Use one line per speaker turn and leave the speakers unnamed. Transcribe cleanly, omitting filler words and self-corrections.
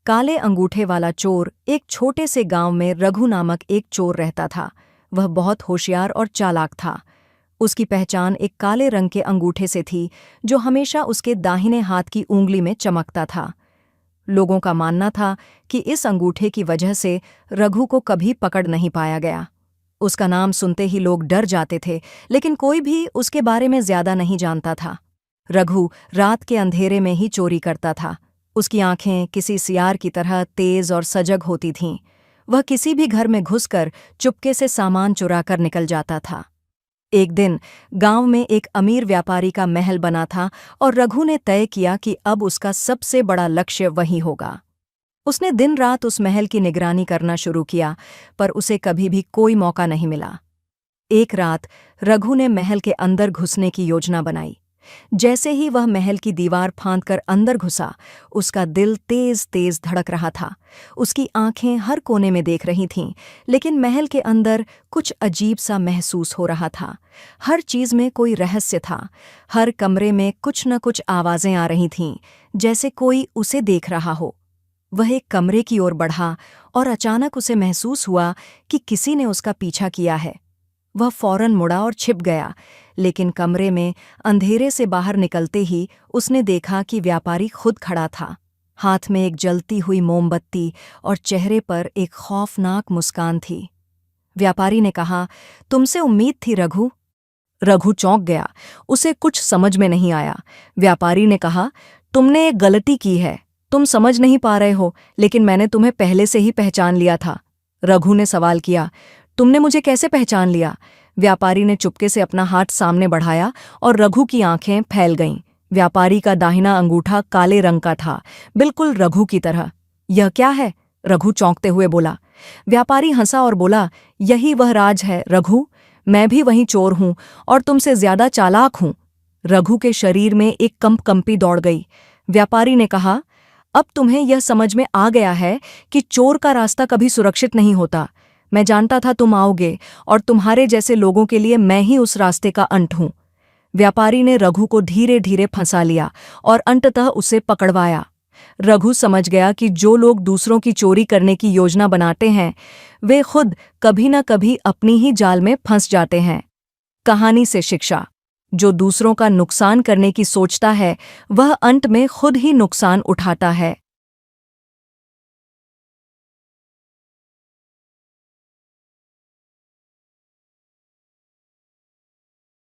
काले अंगूठे वाला चोर एक छोटे से गांव में रघु नामक एक चोर रहता था। वह बहुत होशियार और चालाक था। उसकी पहचान एक काले रंग के अंगूठे से थी जो हमेशा उसके दाहिने हाथ की ऊंगली में चमकता था। लोगों का मानना था कि इस अंगूठे की वजह से रघु को कभी पकड़ नहीं पाया गया। उसका नाम सुनते ही लोग डर जाते थे, लेकिन कोई भी उसके बारे में ज्यादा नहीं जानता था। रघु रात के अंधेरे में ही चोरी करता था। उसकी आंखें किसी सियार की तरह तेज और सजग होती थीं। वह किसी भी घर में घुसकर चुपके से सामान चुराकर निकल जाता था। एक दिन गांव में एक अमीर व्यापारी का महल बना था और रघु ने तय किया कि अब उसका सबसे बड़ा लक्ष्य वही होगा। उसने दिन रात उस महल की निगरानी करना शुरू किया, पर उसे कभी भी कोई मौका नहीं मिला। एक रात रघु ने महल के अंदर घुसने की योजना बनाई। जैसे ही वह महल की दीवार फांदकर अंदर घुसा, उसका दिल तेज तेज धड़क रहा था। उसकी आंखें हर कोने में देख रही थीं, लेकिन महल के अंदर कुछ अजीब सा महसूस हो रहा था। हर चीज में कोई रहस्य था। हर कमरे में कुछ न कुछ आवाजें आ रही थीं, जैसे कोई उसे देख रहा हो। वह एक कमरे की ओर बढ़ा और अचानक उसे महसूस हुआ कि किसी ने उसका पीछा किया है। वह फौरन मुड़ा और छिप गया, लेकिन कमरे में अंधेरे से बाहर निकलते ही उसने देखा कि व्यापारी खुद खड़ा था। हाथ में एक जलती हुई मोमबत्ती और चेहरे पर एक खौफनाक मुस्कान थी। व्यापारी ने कहा, तुमसे उम्मीद थी रघु। रघु चौंक गया। उसे कुछ समझ में नहीं आया। व्यापारी ने कहा, तुमने एक गलती की है। तुम समझ नहीं पा रहे हो, लेकिन मैंने तुम्हें पहले से ही पहचान लिया था। रघु ने सवाल किया, तुमने मुझे कैसे पहचान लिया? व्यापारी ने चुपके से अपना हाथ सामने बढ़ाया और रघु की आंखें फैल गईं। व्यापारी का दाहिना अंगूठा काले रंग का था, बिल्कुल रघु की तरह। यह क्या है? रघु चौंकते हुए बोला। व्यापारी हंसा और बोला, यही वह राज है रघु। मैं भी वही चोर हूं और तुमसे ज्यादा चालाक हूं। रघु के शरीर में एक कंपी दौड़ गई। व्यापारी ने कहा, अब तुम्हें यह समझ में आ गया है कि चोर का रास्ता कभी सुरक्षित नहीं होता। मैं जानता था तुम आओगे और तुम्हारे जैसे लोगों के लिए मैं ही उस रास्ते का अंत हूं। व्यापारी ने रघु को धीरे धीरे फंसा लिया और अंततः उसे पकड़वाया। रघु समझ गया कि जो लोग दूसरों की चोरी करने की योजना बनाते हैं, वे खुद कभी न कभी अपनी ही जाल में फंस जाते हैं। कहानी से शिक्षा: जो दूसरों का नुकसान करने की सोचता है, वह अंत में खुद ही नुकसान उठाता है।